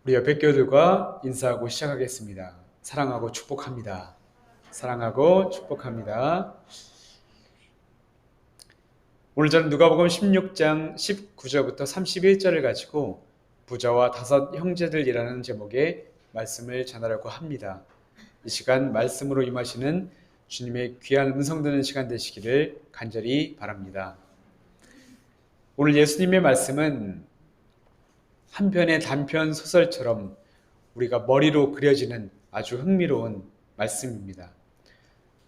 우리 옆에 교우들과 인사하고 시작하겠습니다. 사랑하고 축복합니다. 사랑하고 축복합니다. 오늘 저는 누가복음 16장 19절부터 31절을 가지고 부자와 다섯 형제들이라는 제목의 말씀을 전하려고 합니다. 이 시간 말씀으로 임하시는 주님의 귀한 음성 듣는 시간 되시기를 간절히 바랍니다. 오늘 예수님의 말씀은 한 편의 단편 소설처럼 우리가 머리로 그려지는 아주 흥미로운 말씀입니다.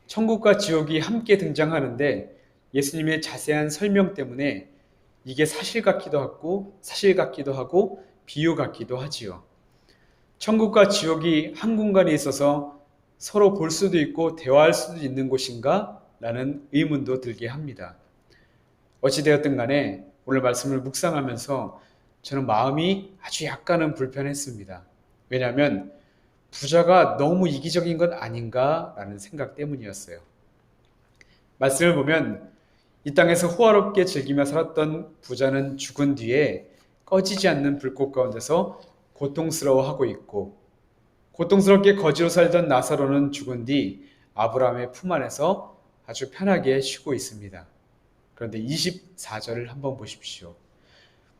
천국과 지옥이 함께 등장하는데 예수님의 자세한 설명 때문에 이게 사실 같기도 하고 비유 같기도 하지요. 천국과 지옥이 한 공간에 있어서 서로 볼 수도 있고 대화할 수도 있는 곳인가? 라는 의문도 들게 합니다. 어찌되었든 간에 오늘 말씀을 묵상하면서 저는 마음이 아주 약간은 불편했습니다. 왜냐하면 부자가 너무 이기적인 것 아닌가라는 생각 때문이었어요. 말씀을 보면 이 땅에서 호화롭게 즐기며 살았던 부자는 죽은 뒤에 꺼지지 않는 불꽃 가운데서 고통스러워하고 있고, 고통스럽게 거지로 살던 나사로는 죽은 뒤 아브라함의 품 안에서 아주 편하게 쉬고 있습니다. 그런데 24절을 한번 보십시오.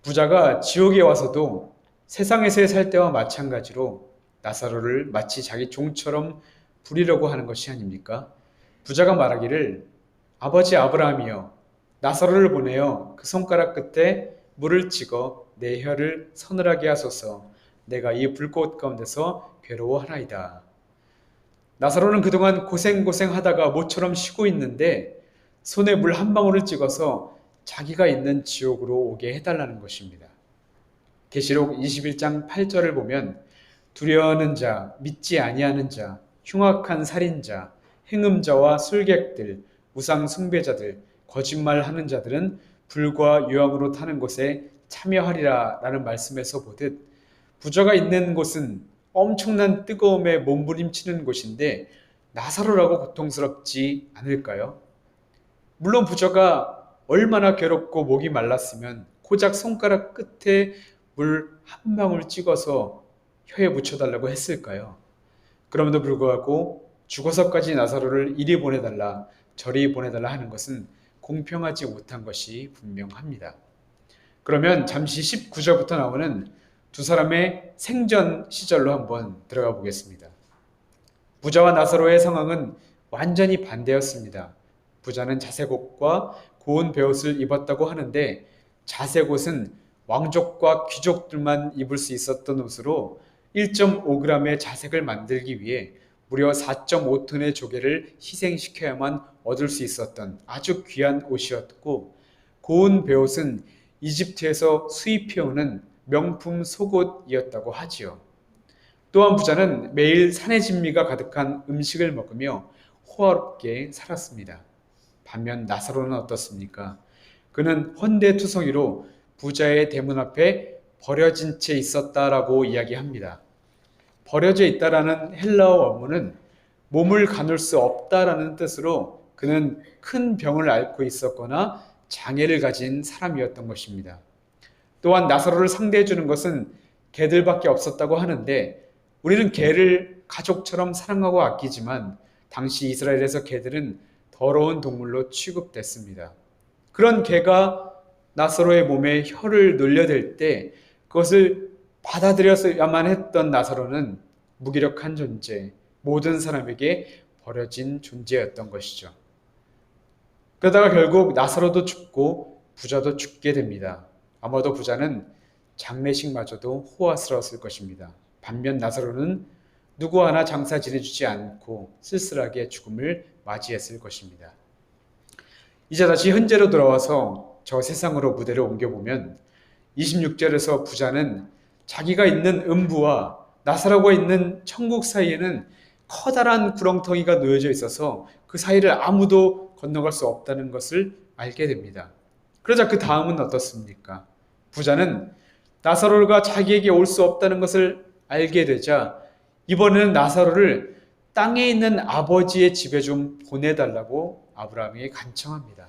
부자가 지옥에 와서도 세상에서의 살 때와 마찬가지로 나사로를 마치 자기 종처럼 부리려고 하는 것이 아닙니까? 부자가 말하기를 아버지 아브라함이여 나사로를 보내어 그 손가락 끝에 물을 찍어 내 혀를 서늘하게 하소서. 내가 이 불꽃 가운데서 괴로워하나이다. 나사로는 그동안 고생하다가 모처럼 쉬고 있는데 손에 물 한 방울을 찍어서 자기가 있는 지옥으로 오게 해달라는 것입니다. 계시록 21장 8절을 보면 두려워하는 자, 믿지 아니하는 자, 흉악한 살인자, 행음자와 술객들, 우상 숭배자들, 거짓말하는 자들은 불과 유황으로 타는 곳에 참여하리라 라는 말씀에서 보듯 부자가 있는 곳은 엄청난 뜨거움에 몸부림치는 곳인데 나사로라고 고통스럽지 않을까요? 물론 부자가 얼마나 괴롭고 목이 말랐으면 고작 손가락 끝에 물 한 방울 찍어서 혀에 묻혀달라고 했을까요? 그럼에도 불구하고 죽어서까지 나사로를 이리 보내달라 저리 보내달라 하는 것은 공평하지 못한 것이 분명합니다. 그러면 잠시 19절부터 나오는 두 사람의 생전 시절로 한번 들어가 보겠습니다. 부자와 나사로의 상황은 완전히 반대였습니다. 부자는 자색옷과 고운 베옷을 입었다고 하는데 자색옷은 왕족과 귀족들만 입을 수 있었던 옷으로 1.5g의 자색을 만들기 위해 무려 4.5톤의 조개를 희생시켜야만 얻을 수 있었던 아주 귀한 옷이었고, 고운 베옷은 이집트에서 수입해오는 명품 속옷이었다고 하지요. 또한 부자는 매일 산의 진미가 가득한 음식을 먹으며 호화롭게 살았습니다. 반면 나사로는 어떻습니까? 그는 헌데투성이로 부자의 대문 앞에 버려진 채 있었다라고 이야기합니다. 버려져 있다라는 헬라어 원문은 몸을 가눌 수 없다라는 뜻으로 그는 큰 병을 앓고 있었거나 장애를 가진 사람이었던 것입니다. 또한 나사로를 상대해 주는 것은 개들밖에 없었다고 하는데 우리는 개를 가족처럼 사랑하고 아끼지만 당시 이스라엘에서 개들은 더러운 동물로 취급됐습니다. 그런 개가 나사로의 몸에 혀를 놀려댈 때 그것을 받아들여야만 했던 나사로는 무기력한 존재, 모든 사람에게 버려진 존재였던 것이죠. 그러다가 결국 나사로도 죽고 부자도 죽게 됩니다. 아마도 부자는 장례식마저도 호화스러웠을 것입니다. 반면 나사로는 누구 하나 장사 지내주지 않고 쓸쓸하게 죽음을 맞이했을 것입니다. 이제 다시 현재로 돌아와서 저 세상으로 무대를 옮겨보면 26절에서 부자는 자기가 있는 음부와 나사로가 있는 천국 사이에는 커다란 구렁텅이가 놓여져 있어서 그 사이를 아무도 건너갈 수 없다는 것을 알게 됩니다. 그러자 그 다음은 어떻습니까? 부자는 나사로가 자기에게 올 수 없다는 것을 알게 되자 이번에는 나사로를 땅에 있는 아버지의 집에 좀 보내달라고 아브라함에게 간청합니다.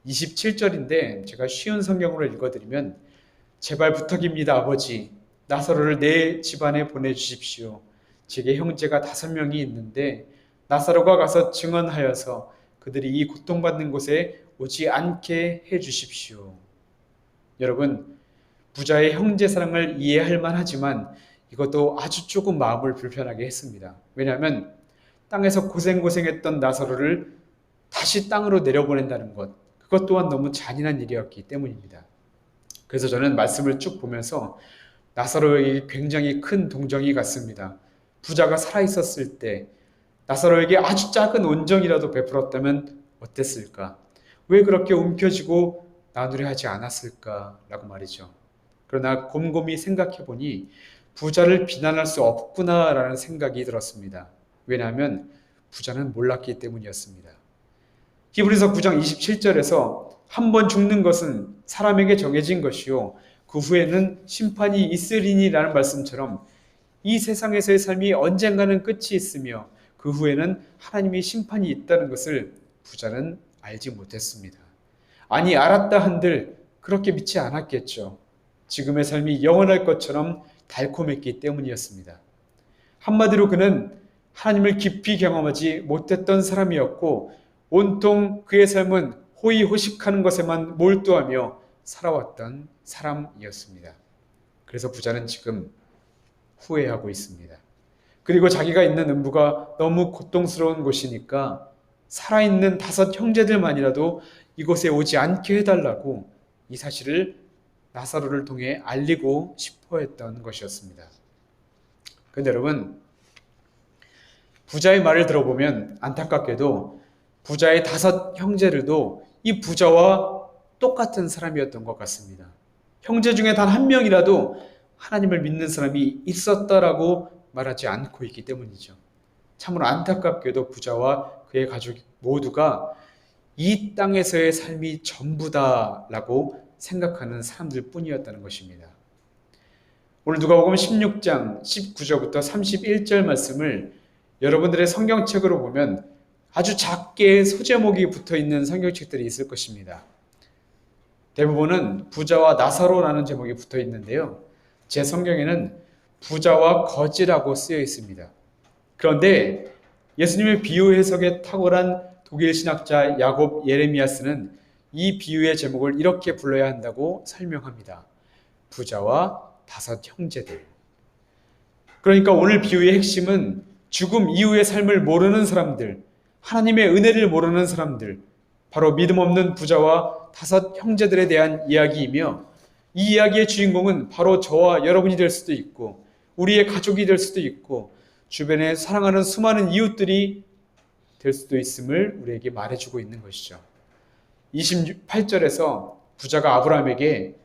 27절인데 제가 쉬운 성경으로 읽어드리면 제발 부탁입니다 아버지. 나사로를 내 집안에 보내주십시오. 제게 형제가 5명이 있는데 나사로가 가서 증언하여서 그들이 이 고통받는 곳에 오지 않게 해주십시오. 여러분, 부자의 형제 사랑을 이해할 만하지만 이것도 아주 조금 마음을 불편하게 했습니다. 왜냐하면 땅에서 고생했던 나사로를 다시 땅으로 내려보낸다는 것, 그것 또한 너무 잔인한 일이었기 때문입니다. 그래서 저는 말씀을 쭉 보면서 나사로에게 굉장히 큰 동정이 갔습니다. 부자가 살아있었을 때 나사로에게 아주 작은 온정이라도 베풀었다면 어땠을까? 왜 그렇게 움켜쥐고 나누려 하지 않았을까라고 말이죠. 그러나 곰곰이 생각해 보니 부자를 비난할 수 없구나라는 생각이 들었습니다. 왜냐하면 부자는 몰랐기 때문이었습니다. 히브리서 9장 27절에서 한 번 죽는 것은 사람에게 정해진 것이요 그 후에는 심판이 있으리니라는 말씀처럼 이 세상에서의 삶이 언젠가는 끝이 있으며 그 후에는 하나님의 심판이 있다는 것을 부자는 알지 못했습니다. 아니 알았다 한들 그렇게 믿지 않았겠죠. 지금의 삶이 영원할 것처럼 달콤했기 때문이었습니다. 한마디로 그는 하나님을 깊이 경험하지 못했던 사람이었고 온통 그의 삶은 호의호식하는 것에만 몰두하며 살아왔던 사람이었습니다. 그래서 부자는 지금 후회하고 있습니다. 그리고 자기가 있는 음부가 너무 고통스러운 곳이니까 살아있는 5 형제들만이라도 이곳에 오지 않게 해달라고 이 사실을 나사로를 통해 알리고 싶어 했던 것이었습니다. 그런데 여러분, 부자의 말을 들어보면 안타깝게도 부자의 5 형제들도 이 부자와 똑같은 사람이었던 것 같습니다. 형제 중에 단 1명이라도 하나님을 믿는 사람이 있었다라고 말하지 않고 있기 때문이죠. 참으로 안타깝게도 부자와 그의 가족 모두가 이 땅에서의 삶이 전부다라고 생각하는 사람들 뿐이었다는 것입니다. 오늘 누가복음 16장 19절부터 31절 말씀을 여러분들의 성경책으로 보면 아주 작게 소제목이 붙어있는 성경책들이 있을 것입니다. 대부분은 부자와 나사로라는 제목이 붙어 있는데요. 제 성경에는 부자와 거지라고 쓰여 있습니다. 그런데 예수님의 비유 해석에 탁월한 독일 신학자 야곱 예레미야스는 이 비유의 제목을 이렇게 불러야 한다고 설명합니다. 부자와 5 형제들. 그러니까 오늘 비유의 핵심은 죽음 이후의 삶을 모르는 사람들, 하나님의 은혜를 모르는 사람들, 바로 믿음 없는 부자와 5 형제들에 대한 이야기이며 이 이야기의 주인공은 바로 저와 여러분이 될 수도 있고 우리의 가족이 될 수도 있고 주변에 사랑하는 수많은 이웃들이 될 수도 있음을 우리에게 말해주고 있는 것이죠. 28절에서 부자가 아브라함에게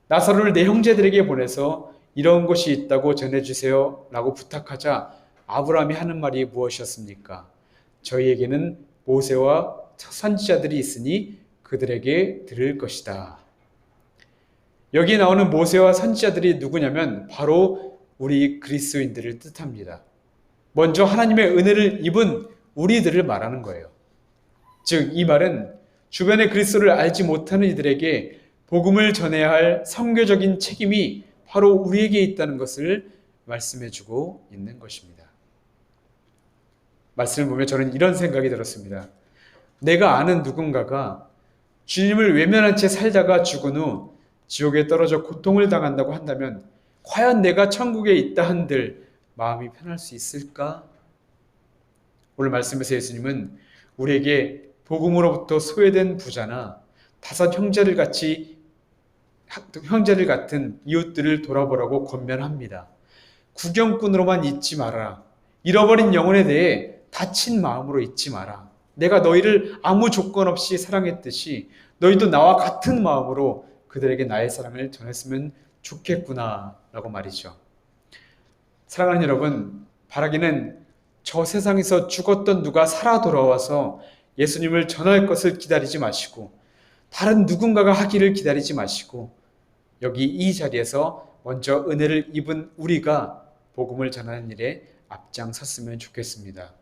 나사로를 내 형제들에게 보내서 이런 것이 있다고 전해주세요 라고 부탁하자 아브라함이 하는 말이 무엇이었습니까? 저희에게는 모세와 선지자들이 있으니 그들에게 들을 것이다. 여기에 나오는 모세와 선지자들이 누구냐면 바로 우리 그리스도인들을 뜻합니다. 먼저 하나님의 은혜를 입은 우리들을 말하는 거예요. 즉 이 말은 주변의 그리스도를 알지 못하는 이들에게 복음을 전해야 할 선교적인 책임이 바로 우리에게 있다는 것을 말씀해주고 있는 것입니다. 말씀을 보면 저는 이런 생각이 들었습니다. 내가 아는 누군가가 주님을 외면한 채 살다가 죽은 후 지옥에 떨어져 고통을 당한다고 한다면 과연 내가 천국에 있다 한들 마음이 편할 수 있을까? 오늘 말씀에서 예수님은 우리에게 복음으로부터 소외된 부자나 5 형제를 같은 이웃들을 돌아보라고 권면합니다. 구경꾼으로만 있지 마라. 잃어버린 영혼에 대해 다친 마음으로 있지 마라. 내가 너희를 아무 조건 없이 사랑했듯이 너희도 나와 같은 마음으로 그들에게 나의 사랑을 전했으면 좋겠구나 라고 말이죠. 사랑하는 여러분, 바라기는 저 세상에서 죽었던 누가 살아 돌아와서 예수님을 전할 것을 기다리지 마시고 다른 누군가가 하기를 기다리지 마시고 여기 이 자리에서 먼저 은혜를 입은 우리가 복음을 전하는 일에 앞장섰으면 좋겠습니다.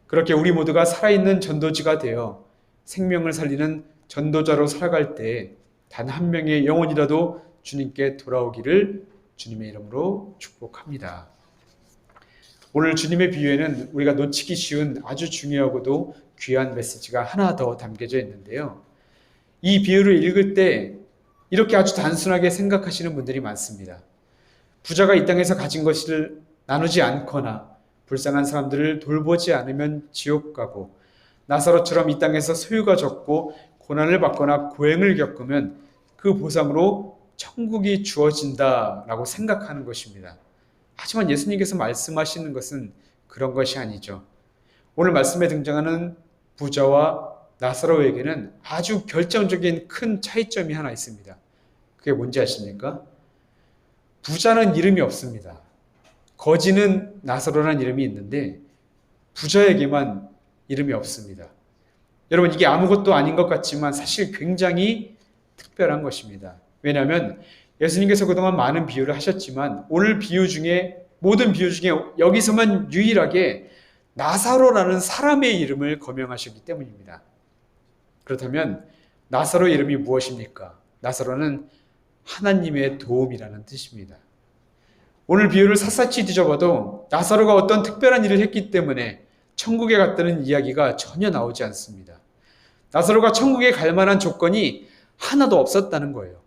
그렇게 우리 모두가 살아있는 전도지가 되어 생명을 살리는 전도자로 살아갈 때 단 1 명의 영혼이라도 주님께 돌아오기를 주님의 이름으로 축복합니다. 오늘 주님의 비유에는 우리가 놓치기 쉬운 아주 중요하고도 귀한 메시지가 하나 더 담겨져 있는데요. 이 비유를 읽을 때 이렇게 아주 단순하게 생각하시는 분들이 많습니다. 부자가 이 땅에서 가진 것을 나누지 않거나 불쌍한 사람들을 돌보지 않으면 지옥 가고, 나사로처럼 이 땅에서 소유가 적고 고난을 받거나 고행을 겪으면 그 보상으로 천국이 주어진다라고 생각하는 것입니다. 하지만 예수님께서 말씀하시는 것은 그런 것이 아니죠. 오늘 말씀에 등장하는 부자와 나사로에게는 아주 결정적인 큰 차이점이 하나 있습니다. 그게 뭔지 아십니까? 부자는 이름이 없습니다. 거지는 나사로라는 이름이 있는데 부자에게만 이름이 없습니다. 여러분, 이게 아무것도 아닌 것 같지만 사실 굉장히 특별한 것입니다. 왜냐하면 예수님께서 그동안 많은 비유를 하셨지만 오늘 비유 중에, 모든 비유 중에 여기서만 유일하게 나사로라는 사람의 이름을 거명하셨기 때문입니다. 그렇다면 나사로 이름이 무엇입니까? 나사로는 하나님의 도움이라는 뜻입니다. 오늘 비유를 샅샅이 뒤져봐도 나사로가 어떤 특별한 일을 했기 때문에 천국에 갔다는 이야기가 전혀 나오지 않습니다. 나사로가 천국에 갈 만한 조건이 하나도 없었다는 거예요.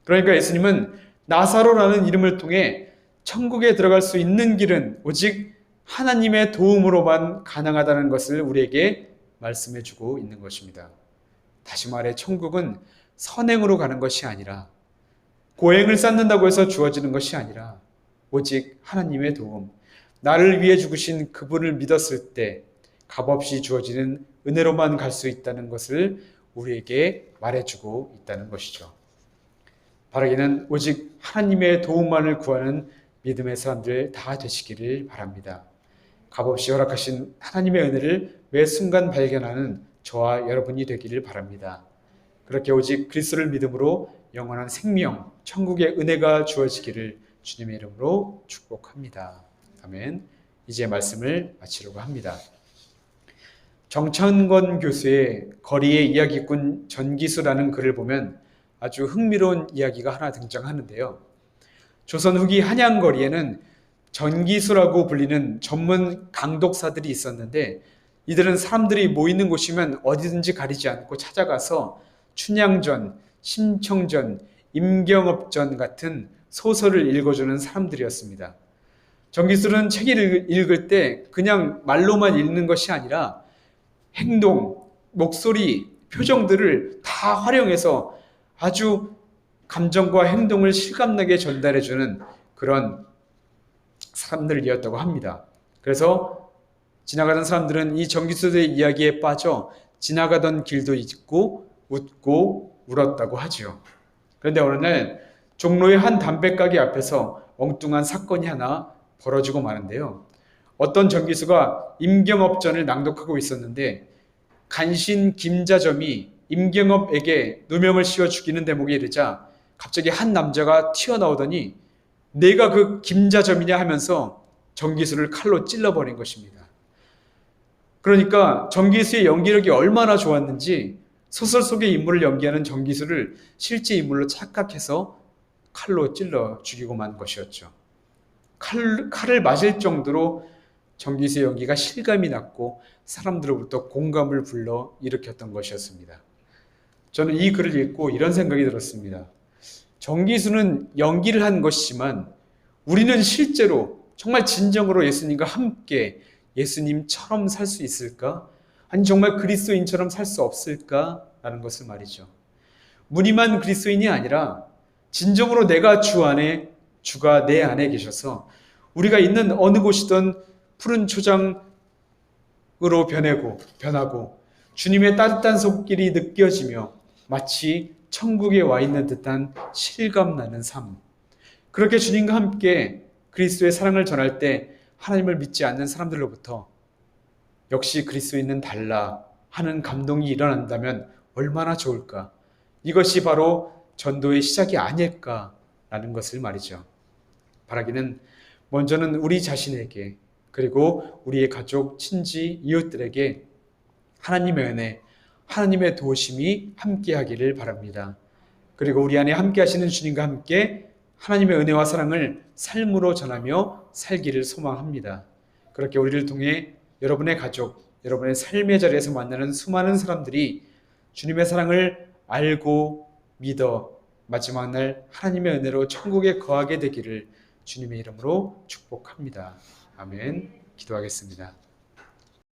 그러니까 예수님은 나사로라는 이름을 통해 천국에 들어갈 수 있는 길은 오직 하나님의 도움으로만 가능하다는 것을 우리에게 말씀해 주고 있는 것입니다. 다시 말해 천국은 선행으로 가는 것이 아니라, 고행을 쌓는다고 해서 주어지는 것이 아니라 오직 하나님의 도움, 나를 위해 죽으신 그분을 믿었을 때 값없이 주어지는 은혜로만 갈 수 있다는 것을 우리에게 말해주고 있다는 것이죠. 바라기는 오직 하나님의 도움만을 구하는 믿음의 사람들 다 되시기를 바랍니다. 값없이 허락하신 하나님의 은혜를 매 순간 발견하는 저와 여러분이 되기를 바랍니다. 그렇게 오직 그리스도를 믿음으로 영원한 생명, 천국의 은혜가 주어지기를 주님의 이름으로 축복합니다. 아멘. 이제 말씀을 마치려고 합니다. 정찬권 교수의 거리의 이야기꾼 전기수라는 글을 보면 아주 흥미로운 이야기가 하나 등장하는데요. 조선 후기 한양거리에는 전기수라고 불리는 전문 강독사들이 있었는데, 이들은 사람들이 모이는 곳이면 어디든지 가리지 않고 찾아가서 춘향전, 심청전, 임경업전 같은 소설을 읽어주는 사람들이었습니다. 전기술은 책을 읽을 때 그냥 말로만 읽는 것이 아니라 행동, 목소리, 표정들을 다 활용해서 아주 감정과 행동을 실감나게 전달해주는 그런 사람들이었다고 합니다. 그래서 지나가던 사람들은 이 전기술의 이야기에 빠져 지나가던 길도 잊고 웃고 울었다고 하지요. 그런데 어느 날 종로의 한 담배가게 앞에서 엉뚱한 사건이 하나 벌어지고 마는데요. 어떤 전기수가 임경업전을 낭독하고 있었는데 간신 김자점이 임경업에게 누명을 씌워 죽이는 대목에 이르자 갑자기 한 남자가 튀어나오더니 내가 그 김자점이냐 하면서 전기수를 칼로 찔러버린 것입니다. 그러니까 전기수의 연기력이 얼마나 좋았는지 소설 속의 인물을 연기하는 전기수를 실제 인물로 착각해서 칼로 찔러 죽이고 만 것이었죠. 칼을 맞을 정도로 전기수의 연기가 실감이 났고 사람들로부터 공감을 불러 일으켰던 것이었습니다. 저는 이 글을 읽고 이런 생각이 들었습니다. 전기수는 연기를 한 것이지만 우리는 실제로 정말 진정으로 예수님과 함께 예수님처럼 살 수 있을까? 아니 정말 그리스도인처럼 살 수 없을까? 라는 것을 말이죠. 무늬만 그리스도인이 아니라 진정으로 내가 주 안에, 주가 내 안에 계셔서 우리가 있는 어느 곳이든 푸른 초장으로 변하고 주님의 따뜻한 손길이 느껴지며 마치 천국에 와 있는 듯한 실감나는 삶. 그렇게 주님과 함께 그리스도의 사랑을 전할 때 하나님을 믿지 않는 사람들로부터 역시 그리스도인은 달라 하는 감동이 일어난다면 얼마나 좋을까. 이것이 바로 전도의 시작이 아닐까라는 것을 말이죠. 바라기는 먼저는 우리 자신에게 그리고 우리의 가족, 친지, 이웃들에게 하나님의 은혜, 하나님의 도우심이 함께하기를 바랍니다. 그리고 우리 안에 함께하시는 주님과 함께 하나님의 은혜와 사랑을 삶으로 전하며 살기를 소망합니다. 그렇게 우리를 통해 여러분의 가족, 여러분의 삶의 자리에서 만나는 수많은 사람들이 주님의 사랑을 알고 믿어 마지막 날 하나님의 은혜로 천국에 거하게 되기를 주님의 이름으로 축복합니다. 아멘. 기도하겠습니다.